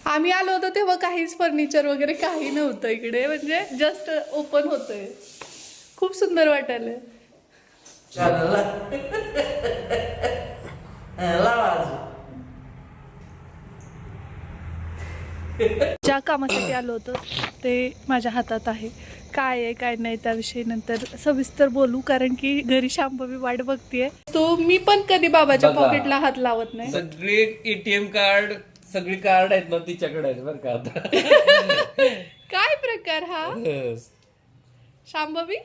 आम्ही आलो होतो तेव्हा काहीच फर्निचर वगैरे काही नव्हतं इकडे, म्हणजे जस्ट ओपन होतंय. खूप सुंदर वाटायलंय. ज्या कामासाठी आलो होतो ते माझ्या हातात आहे. काय आहे काय नाही त्याविषयी नंतर सविस्तर बोलू, कारण की घरी शांभवी वाट बघतीये. तो मी पण कधी बाबाच्या पॉकेटला हात लावत नाही. सगळे एटीएम कार्ड, सगळी कार्ड आहेत ना तिच्याकडे आहेत बरं का आता. काय प्रकार हा शांभवी.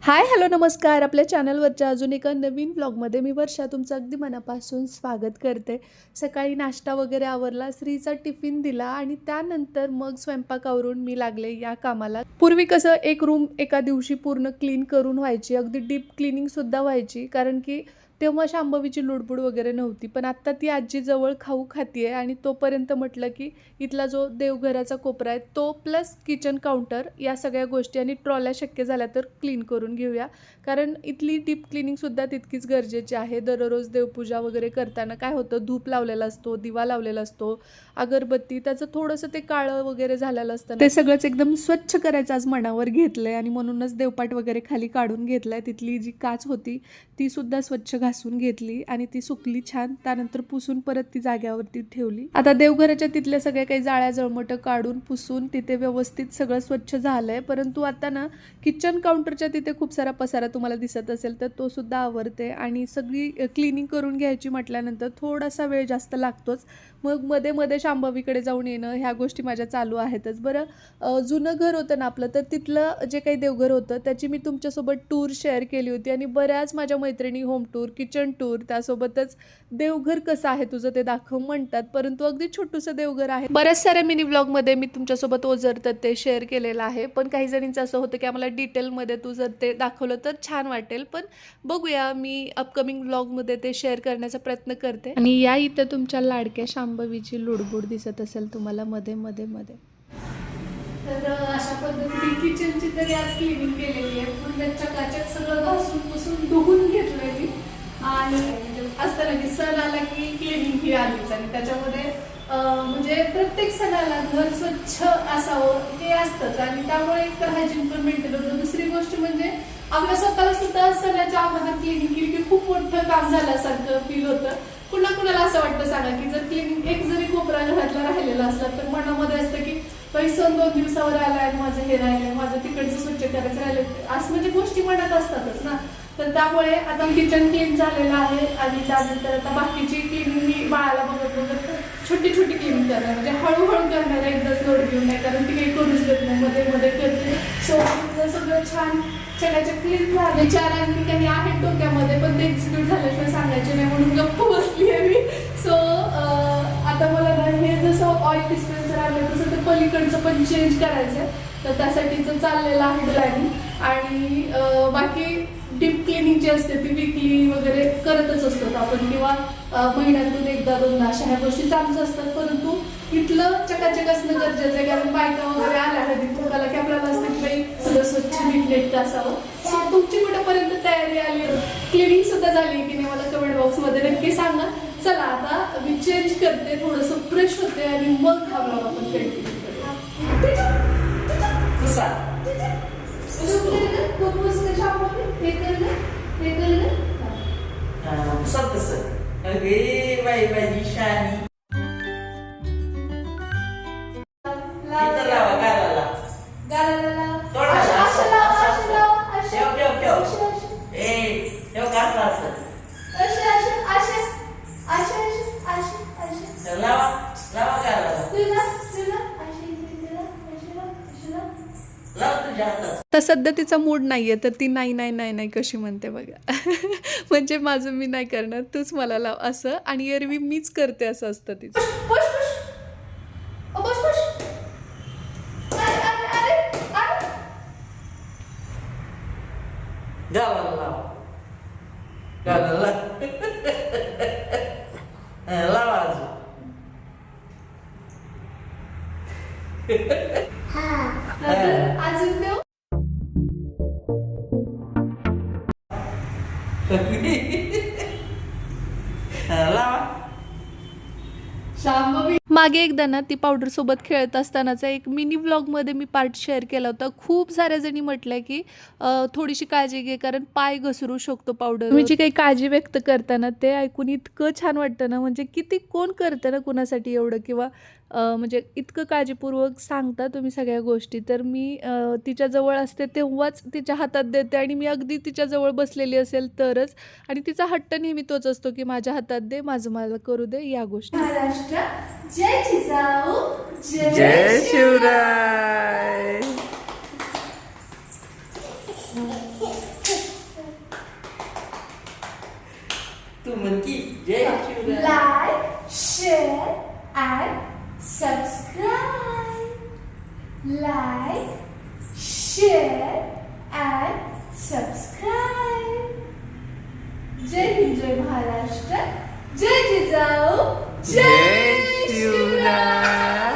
हाय हॅलो नमस्कार. आपल्या चॅनलवरच्या अजून एका नवीन ब्लॉगमध्ये मी वर्षा तुमचं अगदी मनापासून स्वागत करते. सकाळी नाश्ता वगैरे आवरला, श्रीचा टिफिन दिला आणि त्यानंतर मग स्वयंपाक आवरून मी लागले या कामाला. पूर्वी कसं एक रूम एका दिवशी पूर्ण क्लीन करून व्हायची, अगदी डीप क्लिनिंगसुद्धा व्हायची, कारण की तेव्हा शांभवीची लुडबुड वगैरे नव्हती. पण आत्ता ती आजीजवळ खाऊ खातीये आणि तोपर्यंत म्हटलं की इथला जो देवघराचा कोपरा आहे तो प्लस किचन काउंटर या सगळ्या गोष्टी आणि ट्रॉल्या शक्य झाल्या तर क्लीन करून घेऊया, कारण इथली डीप क्लिनिंगसुद्धा तितकीच गरजेची आहे. दररोज देवपूजा वगैरे करताना काय होतं, धूप लावलेला असतो, दिवा लावलेला असतो, अगरबत्ती, त्याचं थोडंसं ते काळं वगैरे झालेलं असतं. ते सगळंच एकदम स्वच्छ करायचं आज मनावर घेतलंय आणि म्हणूनच देवपाट वगैरे खाली काढून घेतलाय. तिथली जी काच होती ती सुद्धा स्वच्छ घासून घेतली आणि ती सुकली छान. त्यानंतर पुसून परत ती जाग्यावरती ठेवली. आता देवघराच्या तिथल्या सगळ्या काही जाळ्या जळमट काढून पुसून तिथे व्यवस्थित सगळं स्वच्छ झालंय. परंतु आता ना किचन काउंटरच्या तिथे खूप सारा पसारा तुम्हाला दिसत असेल तर तो सुद्धा आवरते आणि सगळी क्लिनिंग करून घ्यायची म्हटल्यानंतर थोडासा वेळ जास्त लागतोच. मग मध्ये मध्ये शांभवीकडे जाऊन येणं ह्या गोष्टी माझ्या चालू आहेतच. बरं, जुनं घर होतं ना आपलं, तर तिथलं जे काही देवघर होतं त्याची मी तुमच्यासोबत टूर शेअर केली होती आणि बऱ्याच माझ्या मैत्रिणी होम टूर, किचन टूर, त्यासोबतच देवघर कसं आहे तुझं ते दाखव म्हणतात, परंतु अगदी छोटूसं देवघर आहे. बऱ्याच साऱ्या मिनी ब्लॉगमध्ये मी तुमच्यासोबत ओझरतात ते शेअर केलेलं आहे. पण काही जणींचं असं होतं की आम्हाला डिटेलमध्ये तू जर ते दाखवलं तर छान वाटेल. पण बघूया, मी अपकमिंग ब्लॉगमध्ये ते शेअर करण्याचा प्रयत्न करते. आणि या इथं तुमच्या लाडक्या शांभवीची लुडबुड दिसत असेल तुम्हाला मध्ये मध्ये मध्ये. तर अशा पद्धतीने किचनची तरी आज क्लिनिंग केलेली आहे. पूर्ण चकाचक सगळं घासून पुसून धुवून घेतलंय मी. आणि असतं ना की सण आला की क्लिनिंग ही आलीच, आणि त्याच्यामध्ये म्हणजे प्रत्येक सणाला घर स्वच्छ असावं हे असतंच आणि त्यामुळे एक तर हायजीन पण मेंटेन होतं. दुसरी गोष्ट म्हणजे आपल्या स्वतःला सुद्धा सणाच्या अगोदर क्लिनिंग केली की खूप मोठं काम झाल्यासारखं फील होतं. कुणा कुणाला असं वाटतं सांगा की जर क्लिनिंग एक जरी कोपरा घरातला राहिलेला असला तर मनामध्ये असतं की सण 2 दिवसावर आलाय, माझं हे राहिलंय, माझं तिकडचं स्वच्छ करायचं राहिलंय, असं म्हणजे गोष्टी मनात असतातच ना. तर त्यामुळे आता किचन क्लीन झालेलं आहे आणि त्यानंतर आता बाकीची क्लिनिंग मी बाळाला बघत बघत छोटी छोटी क्लिनिंग करणार, म्हणजे हळूहळू करणार, एकदाच लोड घेऊन नाही, कारण ती काही करूच देत नाही, मध्ये मध्ये करते. सो सगळं छान सगळ्याच्या क्लीन झालं. विचार आणखी काही आहेत डोक्यामध्ये पण ते एक्झिक्यूट झाल्याशिवाय सांगायचे नाही म्हणून गप्प बसली आहे मी. सो आता मला ना हे जसं ऑइल डिस्पेन्सर आलं तसं ते पलीकडचं पण चेंज करायचं आहे, तर त्यासाठीचं चाललेलं आहे प्लॅनिंग. आणि बाकी डीप क्लिनिंग जी असते ती वीकली वगैरे करतच असतो आपण, किंवा महिन्यातून एकदा दोनदा अशा ह्या गोष्टी चालूच असतात. परंतु इथलं चकाचक असणं गरजेचं आहे, कारण बायका वगैरे आल्या हळदी कुंकाला की आपल्याला असतं की बाई सगळं स्वच्छ नीटनेटकं असावं. सो तुमची कुठेपर्यंत तयारी आली, क्लिनिंग सुद्धा झाली की नाही मला कमेंट बॉक्समध्ये नक्की सांगा. चला आता मी चेंज करते, थोडंसं फ्रेश होते आणि मग हा ब्लॉग आपण कंटिन्यू करूया. अरे बाई बाई शानी तर सध्या तिचा मूड नाहीये तर ती नाही नाही नाही नाही कशी म्हणते बघा. म्हणजे माझं मी नाही करणार, तूच मला लाव असं, आणि एरवी मीच करते असं असतं तिचं. अजून देऊ लावा मागे एकदा ना ती पावडर सोबत खेळत असतानाचा एक मिनी व्लॉगमध्ये मी पार्ट शेअर केला होता. खूप साऱ्या जणी म्हटलंय की थोडीशी काळजी घे कारण पाय घसरू शकतो पावडर. तुम्ही जी काही काळजी व्यक्त करताना ते ऐकून इतकं छान वाटतं ना, म्हणजे किती कोण करतं ना कुणासाठी एवढं, किंवा म्हणजे इतकं काळजीपूर्वक सांगता तुम्ही सगळ्या गोष्टी. तर मी तिच्याजवळ असते तेव्हाच तिच्या हातात देते आणि मी अगदी तिच्याजवळ बसलेली असेल तरच. आणि तिचा हट्ट नेहमी तोच असतो की माझ्या हातात दे, माझं मला करू दे या गोष्टी. महाराष्ट्र जय जिजाऊ जय शिवराय. तू म्हणती जय Shivray. Like share and subscribe. Like share and subscribe. जय हिंद जय महाराष्ट्र जय जिजाऊ जय शिवराय.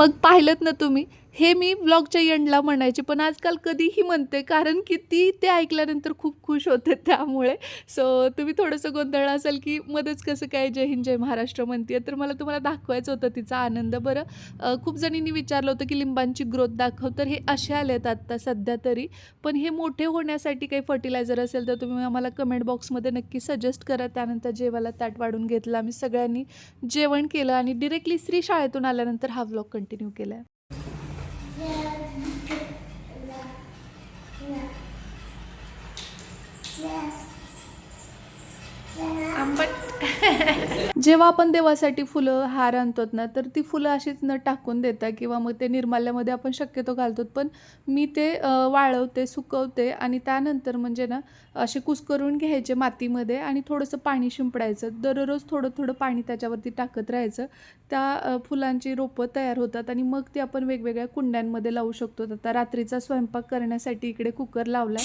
मग पाहिलंत ना तुम्ही, हे मी व्लॉगच्या एंडला म्हणायचे पण आजकाल कधीही म्हणते कारण की ती ते ऐकल्यानंतर खूप खुश होते त्यामुळे. सो तुम्ही थोडंसं गोंधळ असाल की मध्येच कसं काय जय हिंद जय महाराष्ट्र म्हणते, तर मला तुम्हाला दाखवायचं होतं तिचा आनंद. बरं खूप जणींनी विचारलं होतं की लिंबांची ग्रोथ दाखव, तर हे असे आलेत आत्ता सध्या तरी. पण हे मोठे होण्यासाठी काही फर्टिलायझर असेल तर तुम्ही आम्हाला कमेंट बॉक्समध्ये नक्की सजेस्ट करा. त्यानंतर जेवायला ताट वाढून घेतलं, आम्ही सगळ्यांनी जेवण केलं आणि डिरेक्टली श्री शाळेतून आल्यानंतर हा व्लॉग कंटिन्यू केला. जेव्हा आपण देवासाठी फुलं हार आणतो ना, तर ती फुलं अशीच न टाकून देता किंवा मग ते निर्माल्यामध्ये आपण शक्यतो घालतो. पण मी ते वाळवते, सुकवते आणि त्यानंतर म्हणजे ना असे कुस्करून घ्यायचे मातीमध्ये आणि थोडंसं पाणी शिंपडायचं. दररोज थोडं थोडं पाणी त्याच्यावरती टाकत राहायचं. त्या फुलांची रोपं तयार होतात आणि मग ती आपण वेगवेगळ्या कुंड्यांमध्ये लावू शकतो. आता रात्रीचा स्वयंपाक करण्यासाठी इकडे कुकर लावलाय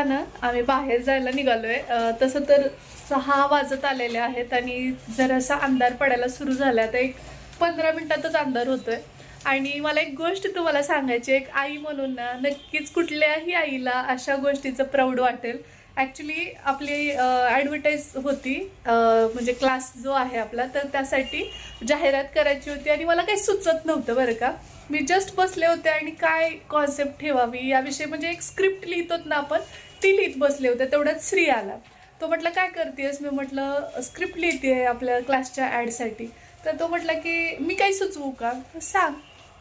ना. आम्ही बाहेर जायला निघालोय. तसं तर 6 वाजत आलेले आहेत आणि जरासा अंधार पडायला सुरू झाला. आता एक 15 मिनिटातच अंधार होतोय. आणि मला एक गोष्ट तुम्हाला सांगायची, एक आई म्हणून ना नक्कीच कुठल्याही आईला अशा गोष्टीचं प्राऊड वाटेल. ॲक्च्युली आपली ॲडव्हर्टाईज होती, म्हणजे क्लास जो आहे आपला, तर त्यासाठी जाहिरात करायची होती आणि मला काही सुचत नव्हतं बरं का. मी जस्ट बसले होते आणि काय कॉन्सेप्ट ठेवावी याविषयी, म्हणजे एक स्क्रिप्ट लिहितोत ना आपण, ती लिहित बसले होते. तेवढ्यात श्री आला. तो म्हटलं काय करतेस? मी म्हटलं स्क्रिप्ट लिहिते आपल्या क्लासच्या ॲडसाठी. तर तो म्हटला की मी काही सुचवू का? सांग.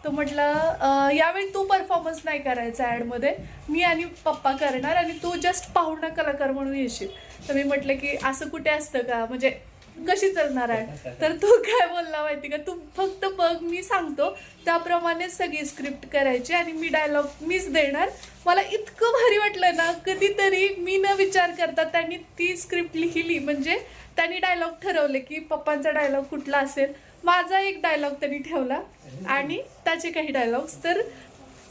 तो म्हटलं यावेळी तू परफॉर्मन्स नाही करायचा ॲडमध्ये, मी आणि पप्पा करणार आणि तू जस्ट पाहुणा कलाकार म्हणून येशील. तर मी म्हटलं की असं कुठे असतं का, म्हणजे कशी चालणार आहे? तर तो काय बोलला माहिती का, तू फक्त बघ, मी सांगतो त्याप्रमाणे सगळी स्क्रिप्ट करायची आणि मी डायलॉग मीच देणार. मला इतकं भारी वाटलं ना, कधीतरी मी न विचार करता त्यांनी ती स्क्रिप्ट लिहिली. म्हणजे त्यांनी डायलॉग ठरवले की पप्पांचा डायलॉग कुठला असेल, माझा एक डायलॉग त्यांनी ठेवला आणि त्याचे काही डायलॉग्स. तर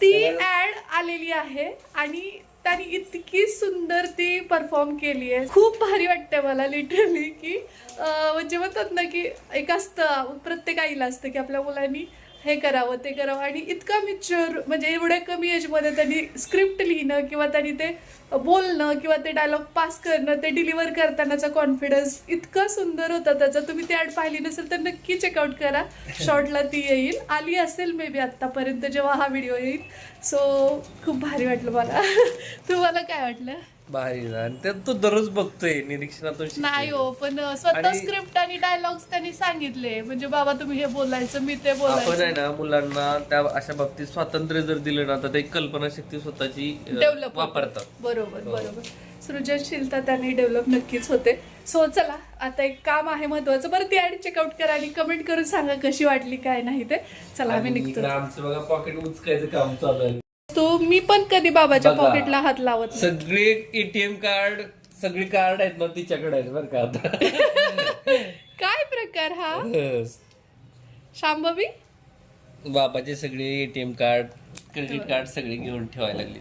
ती ॲड आलेली आहे आणि त्यांनी इतकी सुंदर ती परफॉर्म केली आहे. खूप भारी वाटतं मला लिटरली की म्हणजे म्हणतात ना की एक असतं, प्रत्येक आईला असतं की आपल्या मुलांनी हे करावं ते करावं. आणि इतका मॅच्युअर, म्हणजे एवढ्या कमी एजमध्ये त्यांनी स्क्रिप्ट लिहिणं किंवा त्यांनी ते बोलणं किंवा ते डायलॉग पास करणं, ते डिलिव्हर करतानाचा कॉन्फिडन्स इतका सुंदर होता त्याचा. तुम्ही ती ॲड पाहिली नसेल तर नक्की चेकआउट करा. शॉर्टला ती येईल, आली असेल मे बी आत्तापर्यंत जेव्हा हा व्हिडिओ येईल. सो खूप भारी वाटलं मला. तुम्हाला काय वाटलं? भारी ना. आणि ते तू दररोज बघतोय निरीक्षणातून नाही हो, पण स्वतः स्क्रिप्ट आणि डायलॉग्स त्यांनी सांगितले, म्हणजे बाबा तुम्ही हे बोलायचं, मी ते आपण बोलायचं. आहे ना मुलांना त्या अशा बाबतीत स्वातंत्र्य जर दिलं ना तर ते कल्पनाशक्ती स्वतःची डेव्हलप वापरतात. बरोबर बरोबर. सृजनशीलता त्यांनी डेव्हलप नक्कीच होते. सो चला, आता एक काम आहे महत्वाचं. बरं ती ॲड चेकआउट करा आणि कमेंट करून सांगा कशी वाटली काय नाही ते. चला आम्ही निघतो. आमचं बघा पॉकेट उचकायचं काम चालू आहे. तो मी पण कधी बाबाच्या बघा, पॉकेटला हात लावत नाही. सगळे एटीएम कार्ड, सगळी कार्ड आहेत ना तिच्याकडे आहेत बरं का आता. काय प्रकार हा शांभवी? बाबाचे सगळे एटीएम कार्ड, क्रेडिट कार्ड सगळे घेऊन ठेवायला लागले.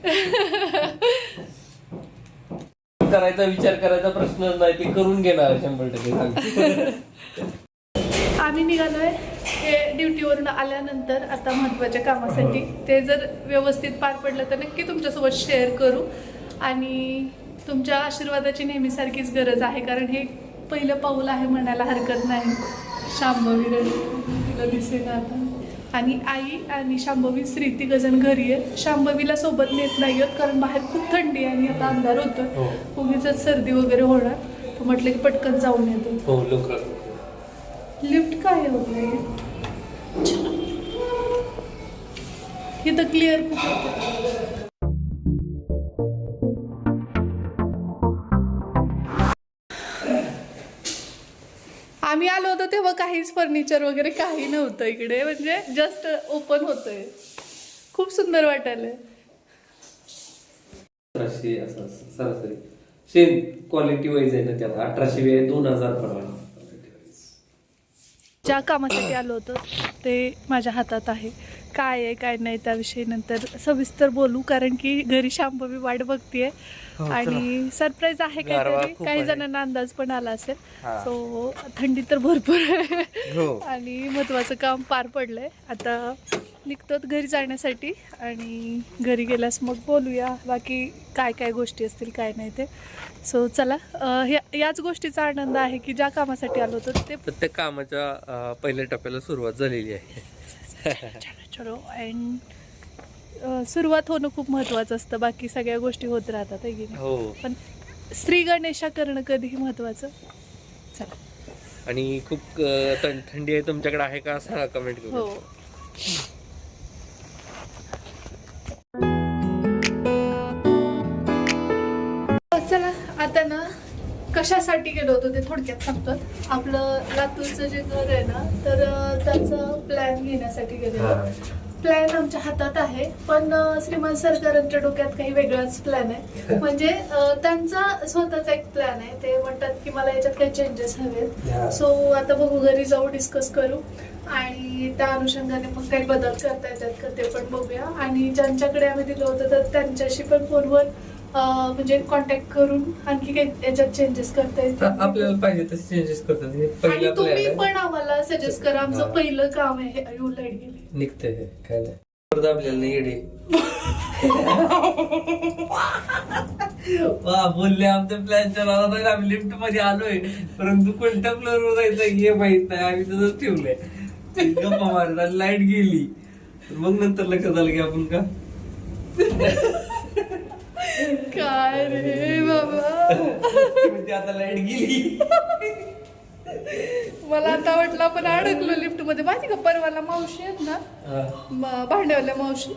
करायचा विचार करायचा प्रश्नच नाही, ते करून घेणार 100% सांगते. आम्ही निघालोय हे ड्युटीवरून आल्यानंतर आता महत्त्वाच्या कामासाठी. ते जर व्यवस्थित पार पडलं तर नक्की तुमच्यासोबत शेअर करू. आणि तुमच्या आशीर्वादाची नेहमीसारखीच गरज आहे, कारण हे पहिलं पाऊल आहे म्हणायला हरकत नाही. शांभवी तिला दिसेना आता. आणि आई आणि शांभवी श्री तिघजण घरी आहे. शांभवीला सोबत नेत नाही आहेत कारण बाहेर खूप थंडी आहे आणि आता अंधार होतो, उगीच सर्दी वगैरे होणार. तर म्हटलं की पटकन जाऊन येतो. हो लवकर. लिफ्ट काय होत हे तर क्लिअर खूप होतं. आम्ही आलो होतो तेव्हा काहीच फर्निचर वगैरे काही नव्हतं इकडे, म्हणजे जस्ट ओपन होतंय. खूप सुंदर वाटायलंय. 1800 असं सरासरी सेम क्वालिटी वाईज आहे ना, त्यात 1800 आहे, 2000 पण. ज्या कामासाठी आलो होतो ते माझ्या हातात आहे. काय आहे काय नाही त्याविषयी नंतर सविस्तर बोलू, कारण की घरी शांभवी वाट बघतीये आणि सरप्राईज आहे काहीतरी. काही जणांना अंदाज पण आला असेल. सो थंडी तर भरपूर आहे आणि महत्वाचं काम पार पडलंय. आता निघतो घरी जाण्यासाठी आणि घरी गेल्यास मग बोलूया बाकी काय काय गोष्टी असतील काय नाही ते. सो चला, याच गोष्टीचा आनंद आहे की ज्या कामासाठी आलो होतो ते प्रत्येक कामाच्या पहिल्या टप्प्याला सुरुवात झालेली आहे. चलो. अँड सुरुवात होणं खूप महत्वाचं असतं, बाकी सगळ्या गोष्टी होत राहतात आहे की नाही. हो. पण श्री गणेशा करणं कधीही महत्वाचं. चला. आणि खूप थंडी आहे तुमच्याकडे आहे का सांगा कमेंट करून. हो. चला आता ना कशासाठी गेलो होतो ते थोडक्यात सांगतो. आपलं लातूरचं जे घर आहे ना, तर त्याचं प्लॅन घेण्यासाठी गेलेलो. प्लॅन आमच्या हातात आहे, पण श्रीमंत सरकारांच्या डोक्यात काही वेगळाच प्लॅन आहे. म्हणजे त्यांचा स्वतःचा एक प्लॅन आहे. ते म्हणतात की मला याच्यात काही चेंजेस हवेत. सो आता बघू, घरी जाऊ डिस्कस करू आणि त्या अनुषंगाने मग काही बदल करता येतात का ते पण बघूया. आणि ज्यांच्याकडे आम्ही दिलं होतं तर त्यांच्याशी पण फोनवर म्हणजे कॉन्टॅक्ट करून आणखी काही याच्यात चेंजेस करता येतात. आपल्याला पाहिजे तसे चेंजेस करतात. आणि तुम्ही पण आम्हाला सजेस्ट करा. आमचं पहिलं काम आहे. लाईट गेली निघतंय काय नाही. आपल्याला नाही येडे बोलले आमच्या प्लॅन चला. आम्ही लिफ्ट मध्ये आलोय, परंतु कोणत्या फ्लोअर वर जायचं हे माहित नाही. आम्ही तसंच ठेवलंय. गप्पा मारत आणि लाईट गेली. मग नंतर लक्षात आलं की आपण का काय रे बाबा. आता लाईट गेली. मला आता वाटलं आपण अडकलो लिफ्ट मध्ये. माहिती का, परवाला मावशी आहेत ना, भांड्यावाल्या मावशी,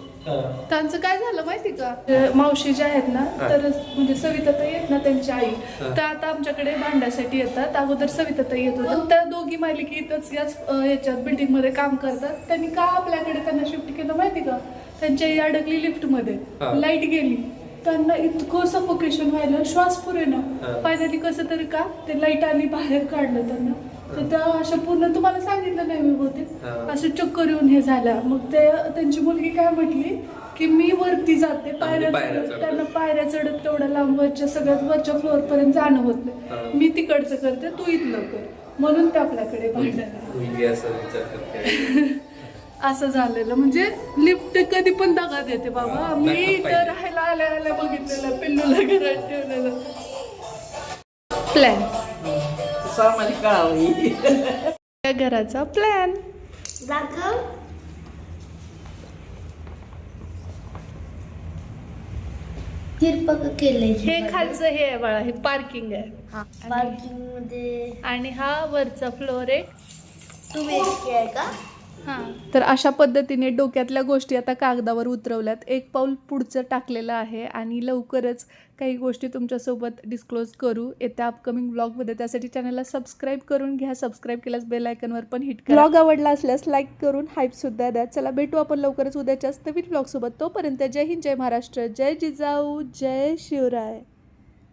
त्यांचं काय झालं माहिती का, मावशी ज्या आहेत ना, तर म्हणजे सविताताई आहेत ना त्यांची आई, तर आता आमच्याकडे भांड्यासाठी येतात. अगोदर सविताताई येत होत्या. त्या दोघी मालिकी इथंच याच याच्यात बिल्डिंग मध्ये काम करतात. त्यांनी का आपल्याकडे त्यांना शिफ्ट केलं माहिती का, त्यांची आई अडकली लिफ्ट मध्ये, लाईट गेली, त्यांना इतकं सफोकेशन व्हायला, श्वास पुरेना. फायनली कसं तरी का ते लाईट आली, बाहेर काढलं त्यांना. तर त्या अशा पूर्ण, तुम्हाला सांगितलं नाही मी बहुतेक, असं चक्कर येऊन हे झाल्या. मग ते त्यांची मुलगी काय म्हटली की मी वरती जाते, पायऱ्या चढत. त्यांना पायऱ्या चढत तेवढ्या लांब वरच्या सगळ्यात वरच्या फ्लोअर पर्यंत जाणं होत नाही. मी तिकडचं करते, तू इथलं कर, म्हणून ते आपल्याकडे भांडायला. असं झालेलं. म्हणजे लिफ्ट कधी पण दगा देते बाबा. मी इथं राहायला आल्या आल्या बघितलेलं, पिल्लूला घरात ठेवलेलं. प्लॅन घराचा प्लॅन दाखव. तिरपक केलंय. हे खालचं हे आहे बाळा, हे पार्किंग आहे. पार्किंग मध्ये. आणि हा वरचा फ्लोअर आहे. तुम्ही आहे का? तर अशा पद्धतीने डोक्यातल्या गोष्टी आता कागदावर उतरवल्यात. एक पाऊल पुढचं टाकलेलं आहे आणि लवकरच काही गोष्टी तुमच्यासोबत डिस्क्लोज करू येत्या अपकमिंग ब्लॉगमध्ये. त्यासाठी चॅनलला सबस्क्राईब करून घ्या. सबस्क्राईब केल्यास बेल आयकॉनवर पण हिट करा. ब्लॉग आवडला असल्यास लाईक करून हाईपसुद्धा द्या. चला भेटू आपण लवकरच उद्याच्याच नवीन ब्लॉगसोबत. तोपर्यंत जय हिंद, जय महाराष्ट्र, जय जिजाऊ, जय शिवराय.